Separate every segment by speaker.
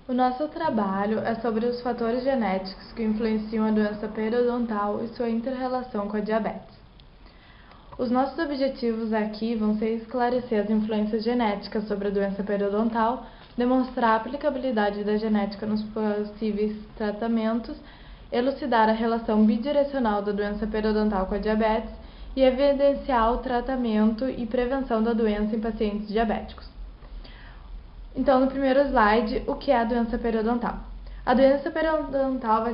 Speaker 1: O nosso trabalho é sobre os fatores genéticos que influenciam a doença periodontal e sua inter-relação com a diabetes. Os nossos objetivos aqui vão ser esclarecer as influências genéticas sobre a doença periodontal, demonstrar a aplicabilidade da genética nos possíveis tratamentos, elucidar a relação bidirecional da doença periodontal com a diabetes e evidenciar o tratamento e prevenção da doença em pacientes diabéticos. Então, no primeiro slide, o que é a doença periodontal? A doença periodontal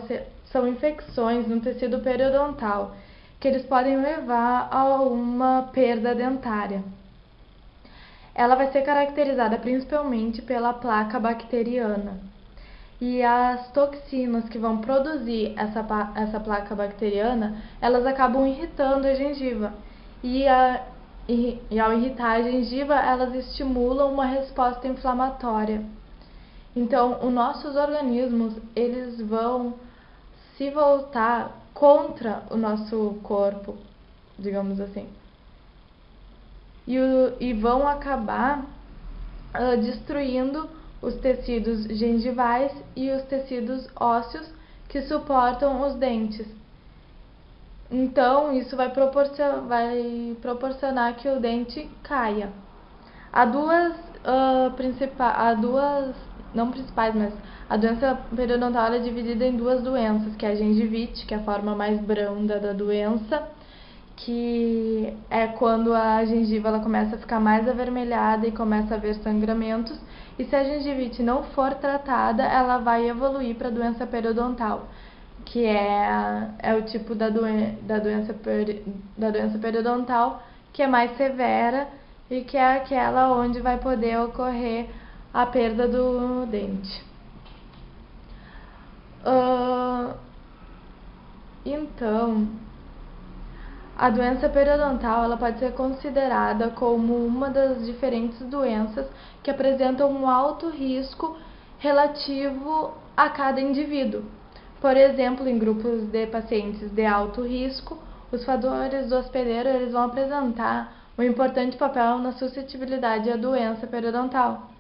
Speaker 1: são infecções no tecido periodontal, que eles podem levar a uma perda dentária. Ela vai ser caracterizada principalmente pela placa bacteriana. E as toxinas que vão produzir essa placa bacteriana, elas acabam irritando a gengiva. E ao irritar a gengiva, elas estimulam uma resposta inflamatória. Então, os nossos organismos, eles vão se voltar contra o nosso corpo, digamos assim. E vão acabar destruindo os tecidos gengivais e os tecidos ósseos que suportam os dentes. Então, isso vai proporcionar que o dente caia. Há duas, não principais, mas a doença periodontal é dividida em duas doenças, que é a gengivite, que é a forma mais branda da doença, que é quando a gengiva ela começa a ficar mais avermelhada e começa a haver sangramentos. E se a gengivite não for tratada, ela vai evoluir para a doença periodontal, que é o tipo da doença periodontal que é mais severa e que é aquela onde vai poder ocorrer a perda do dente. Então, a doença periodontal ela pode ser considerada como uma das diferentes doenças que apresentam um alto risco relativo a cada indivíduo. Por exemplo, em grupos de pacientes de alto risco, os fatores do hospedeiro eles vão apresentar um importante papel na suscetibilidade à doença periodontal.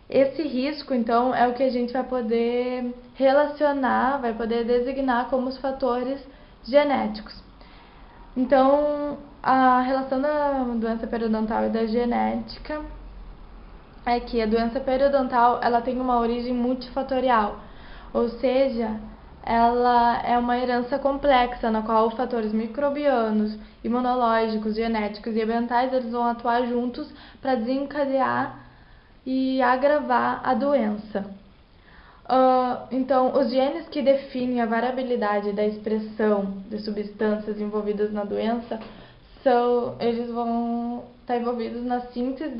Speaker 1: Esse risco, então, é o que a gente vai poder relacionar, vai poder designar como os fatores genéticos. Então, a relação da doença periodontal e da genética é que a doença periodontal ela tem uma origem multifatorial, ou seja, ela é uma herança complexa na qual fatores microbianos, imunológicos, genéticos e ambientais eles vão atuar juntos para desencadear e agravar a doença. Então, os genes que definem a variabilidade da expressão de substâncias envolvidas na doença eles vão estar envolvidos na síntese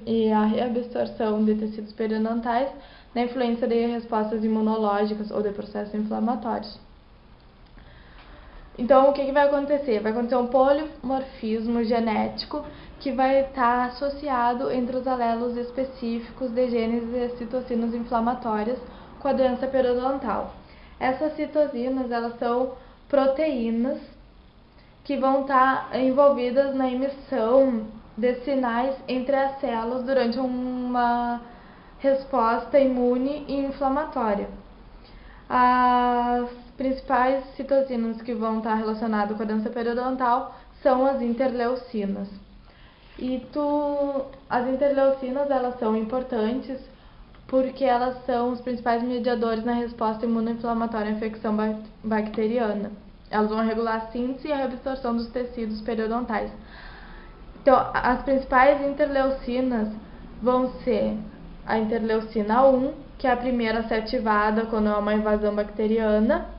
Speaker 1: e a reabsorção de tecidos periodontais, na influência de respostas imunológicas ou de processos inflamatórios. Então, o que vai acontecer? Vai acontecer um polimorfismo genético que vai estar associado entre os alelos específicos de genes de citocinas inflamatórias com a doença periodontal. Essas citocinas, elas são proteínas que vão estar envolvidas na emissão de sinais entre as células durante uma resposta imune e inflamatória. As principais citocinas que vão estar relacionadas com a doença periodontal são as interleucinas. As interleucinas elas são importantes porque elas são os principais mediadores na resposta imunoinflamatória à infecção bacteriana. Elas vão regular a síntese e a reabsorção dos tecidos periodontais. Então, as principais interleucinas vão ser a interleucina 1, que é a primeira a ser ativada quando há uma invasão bacteriana,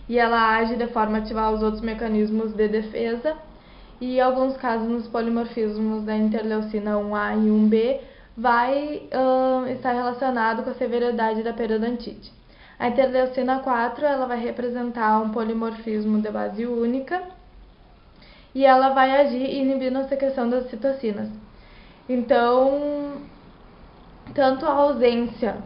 Speaker 1: e ela age de forma a ativar os outros mecanismos de defesa, e em alguns casos nos polimorfismos da interleucina 1A e 1B vai estar relacionado com a severidade da periodontite. A interleucina 4 ela vai representar um polimorfismo de base única e ela vai agir inibindo a secreção das citocinas. Então, tanto a ausência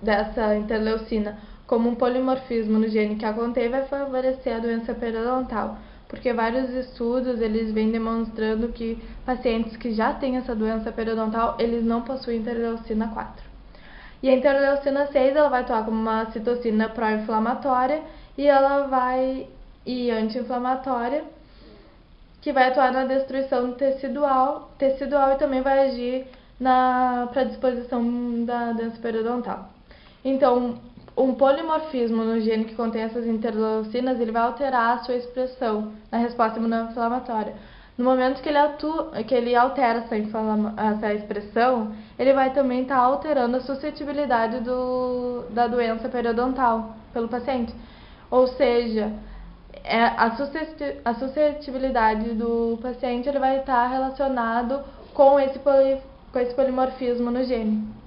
Speaker 1: dessa interleucina como um polimorfismo no gene que a contém vai favorecer a doença periodontal, porque vários estudos eles vêm demonstrando que pacientes que já têm essa doença periodontal, eles não possuem interleucina 4. E a interleucina 6 ela vai atuar como uma citocina pró-inflamatória e anti-inflamatória, que vai atuar na destruição tecidual e também vai agir na predisposição da doença periodontal. Então, um polimorfismo no gene que contém essas interleucinas, ele vai alterar a sua expressão na resposta imunoinflamatória. No momento que ele altera essa expressão, ele vai também estar alterando a suscetibilidade da doença periodontal pelo paciente. Ou seja, a suscetibilidade do paciente ele vai estar relacionado com esse polimorfismo no gene.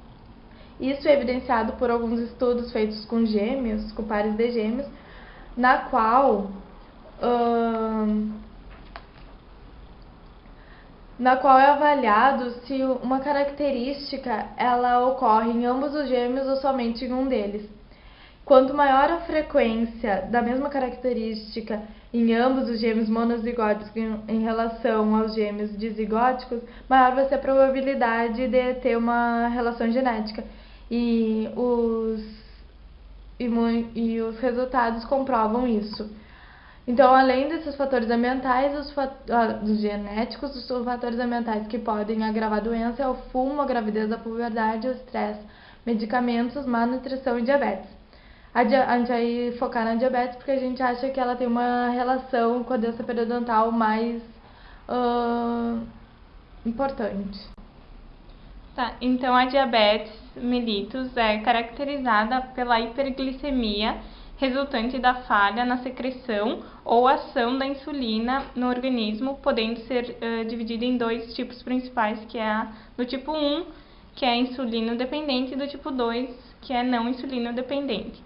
Speaker 1: Isso é evidenciado por alguns estudos feitos com gêmeos, com pares de gêmeos, na qual é avaliado se uma característica ela ocorre em ambos os gêmeos ou somente em um deles. Quanto maior a frequência da mesma característica em ambos os gêmeos monozigóticos em relação aos gêmeos dizigóticos, maior vai ser a probabilidade de ter uma relação genética. E os resultados comprovam isso. Então, além desses fatores ambientais, dos genéticos, os fatores ambientais que podem agravar a doença é o fumo, a gravidez, a puberdade, o estresse, medicamentos, má nutrição e diabetes. A gente vai focar na diabetes porque a gente acha que ela tem uma relação com a doença periodontal mais importante.
Speaker 2: Tá, então a diabetes mellitus é caracterizada pela hiperglicemia resultante da falha na secreção ou ação da insulina no organismo, podendo ser dividida em dois tipos principais, que é do tipo 1, que é insulino dependente, e do tipo 2, que é não insulino dependente.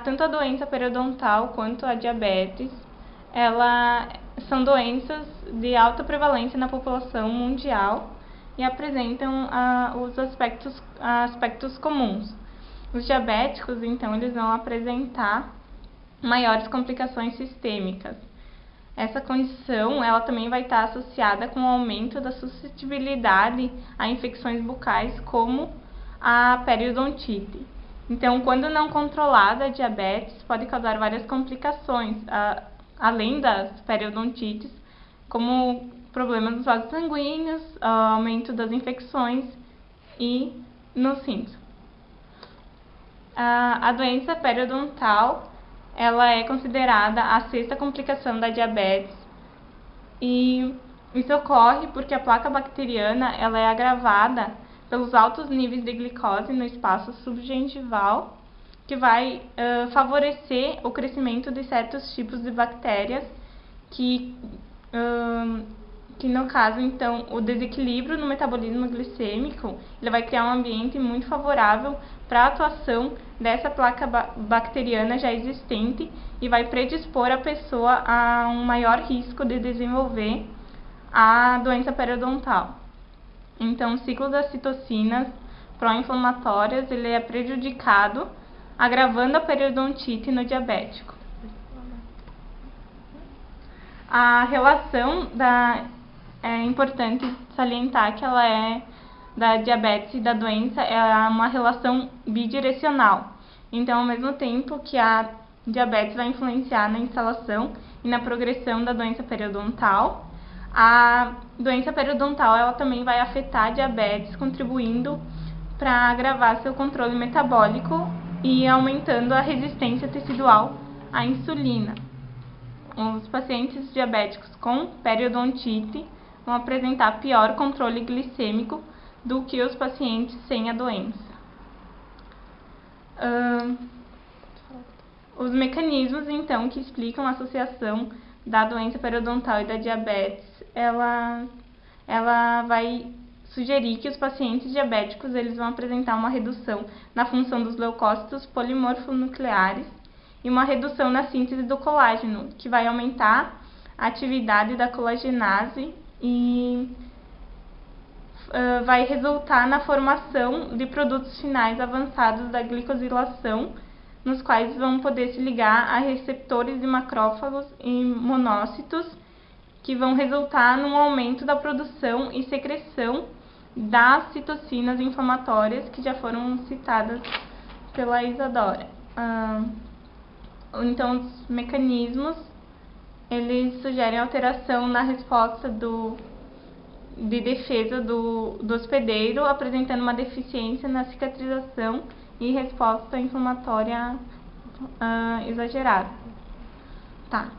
Speaker 2: Tanto a doença periodontal quanto a diabetes, são doenças de alta prevalência na população mundial e apresentam os aspectos comuns. Os diabéticos, então, eles vão apresentar maiores complicações sistêmicas. Essa condição, ela também vai estar associada com o aumento da suscetibilidade a infecções bucais, como a periodontite. Então, quando não controlada, a diabetes pode causar várias complicações, além das periodontites, como problemas nos vasos sanguíneos, aumento das infecções e nos rins. A doença periodontal, ela é considerada a sexta complicação da diabetes, e isso ocorre porque a placa bacteriana ela é agravada pelos altos níveis de glicose no espaço subgengival, que vai favorecer o crescimento de certos tipos de bactérias que no caso, então, o desequilíbrio no metabolismo glicêmico, ele vai criar um ambiente muito favorável para a atuação dessa placa bacteriana já existente e vai predispor a pessoa a um maior risco de desenvolver a doença periodontal. Então, o ciclo das citocinas pró-inflamatórias, ele é prejudicado, agravando a periodontite no diabético. A relação é importante salientar que ela é da diabetes e da doença é uma relação bidirecional. Então, ao mesmo tempo que a diabetes vai influenciar na instalação e na progressão da doença periodontal, a doença periodontal ela também vai afetar a diabetes, contribuindo para agravar seu controle metabólico e aumentando a resistência tecidual à insulina. Os pacientes diabéticos com periodontite vão apresentar pior controle glicêmico do que os pacientes sem a doença. Os mecanismos, então, que explicam a associação da doença periodontal e da diabetes, ela vai sugerir que os pacientes diabéticos eles vão apresentar uma redução na função dos leucócitos polimorfonucleares e uma redução na síntese do colágeno, que vai aumentar a atividade da colagenase e vai resultar na formação de produtos finais avançados da glicosilação, nos quais vão poder se ligar a receptores de macrófagos e monócitos, que vão resultar num aumento da produção e secreção das citocinas inflamatórias que já foram citadas pela Isadora. Então, os mecanismos, eles sugerem alteração na resposta de defesa do hospedeiro, apresentando uma deficiência na cicatrização e resposta inflamatória exagerada. Tá.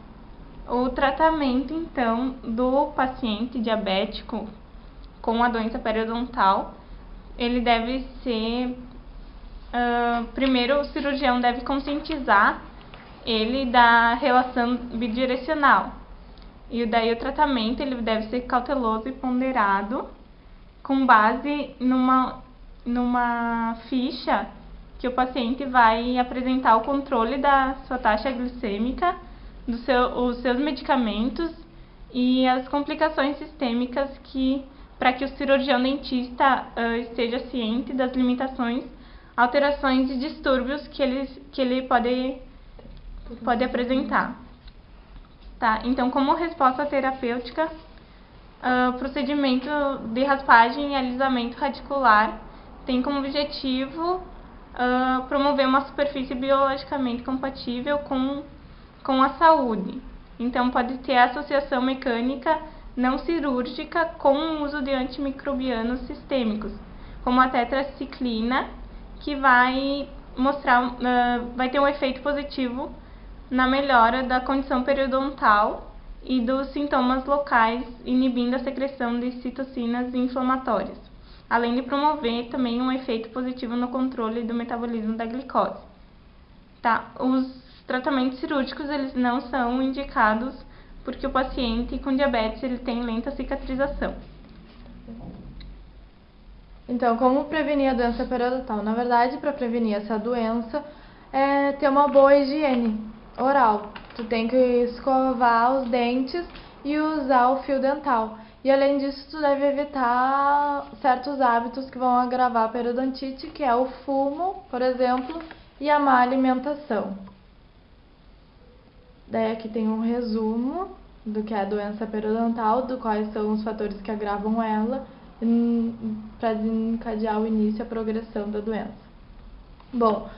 Speaker 2: O tratamento, então, do paciente diabético com a doença periodontal, ele deve ser... primeiro, o cirurgião deve conscientizar ele da relação bidirecional. E daí o tratamento ele deve ser cauteloso e ponderado, com base numa ficha que o paciente vai apresentar o controle da sua taxa glicêmica, os seus medicamentos e as complicações sistêmicas para que o cirurgião dentista esteja ciente das limitações, alterações e distúrbios que ele pode apresentar. Tá, então, como resposta terapêutica, o procedimento de raspagem e alisamento radicular tem como objetivo promover uma superfície biologicamente compatível com a saúde. Então, pode ter associação mecânica não cirúrgica com o uso de antimicrobianos sistêmicos, como a tetraciclina, que vai ter um efeito positivo na melhora da condição periodontal e dos sintomas locais, inibindo a secreção de citocinas inflamatórias, além de promover também um efeito positivo no controle do metabolismo da glicose. Tá? Os tratamentos cirúrgicos eles não são indicados porque o paciente com diabetes ele tem lenta cicatrização.
Speaker 1: Então, como prevenir a doença periodontal? Na verdade, para prevenir essa doença, é ter uma boa higiene oral. Tu tem que escovar os dentes e usar o fio dental. E além disso, tu deve evitar certos hábitos que vão agravar a periodontite, que é o fumo, por exemplo, e a má alimentação. Daí aqui tem um resumo do que é a doença periodontal, do quais são os fatores que agravam ela, para desencadear o início e a progressão da doença. Bom,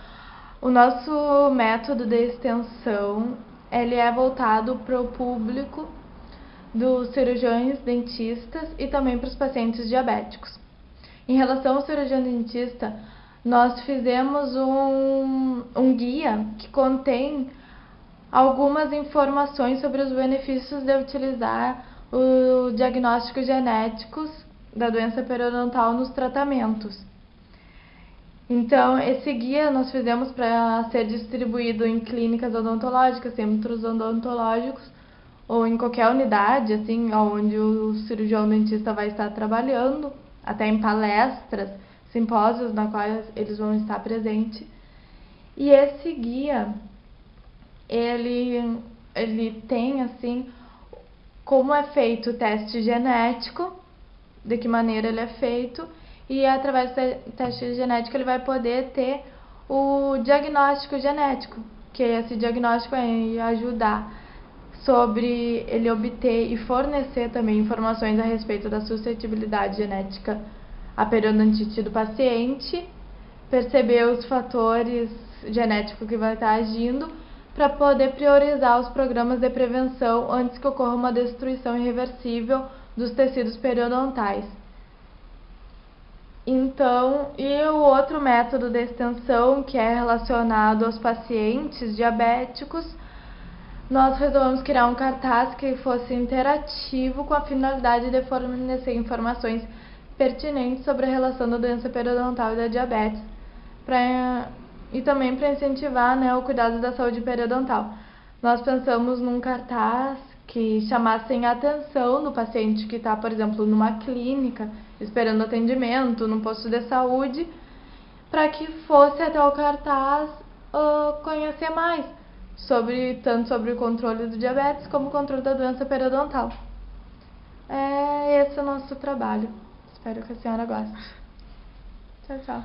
Speaker 1: o nosso método de extensão, ele é voltado para o público dos cirurgiões dentistas e também para os pacientes diabéticos. Em relação ao cirurgião dentista, nós fizemos um guia que contém algumas informações sobre os benefícios de utilizar o diagnóstico genéticos da doença periodontal nos tratamentos. Então, esse guia nós fizemos para ser distribuído em clínicas odontológicas, centros odontológicos, ou em qualquer unidade, assim, onde o cirurgião dentista vai estar trabalhando, até em palestras, simpósios na quais eles vão estar presentes. E esse guia, ele tem, assim, como é feito o teste genético, de que maneira ele é feito, e através do teste genético ele vai poder ter o diagnóstico genético, que esse diagnóstico vai ajudar sobre ele obter e fornecer também informações a respeito da suscetibilidade genética à periodontite do paciente, perceber os fatores genéticos que vai estar agindo para poder priorizar os programas de prevenção antes que ocorra uma destruição irreversível dos tecidos periodontais. Então, e o outro método de extensão, que é relacionado aos pacientes diabéticos, nós resolvemos criar um cartaz que fosse interativo com a finalidade de fornecer informações pertinentes sobre a relação da doença periodontal e da diabetes, e também para incentivar, né, o cuidado da saúde periodontal. Nós pensamos num cartaz que chamassem a atenção do paciente que está, por exemplo, numa clínica, esperando atendimento, num posto de saúde, para que fosse até o cartaz conhecer mais tanto sobre o controle do diabetes como o controle da doença periodontal. Esse é o nosso trabalho. Espero que a senhora goste. Tchau, tchau.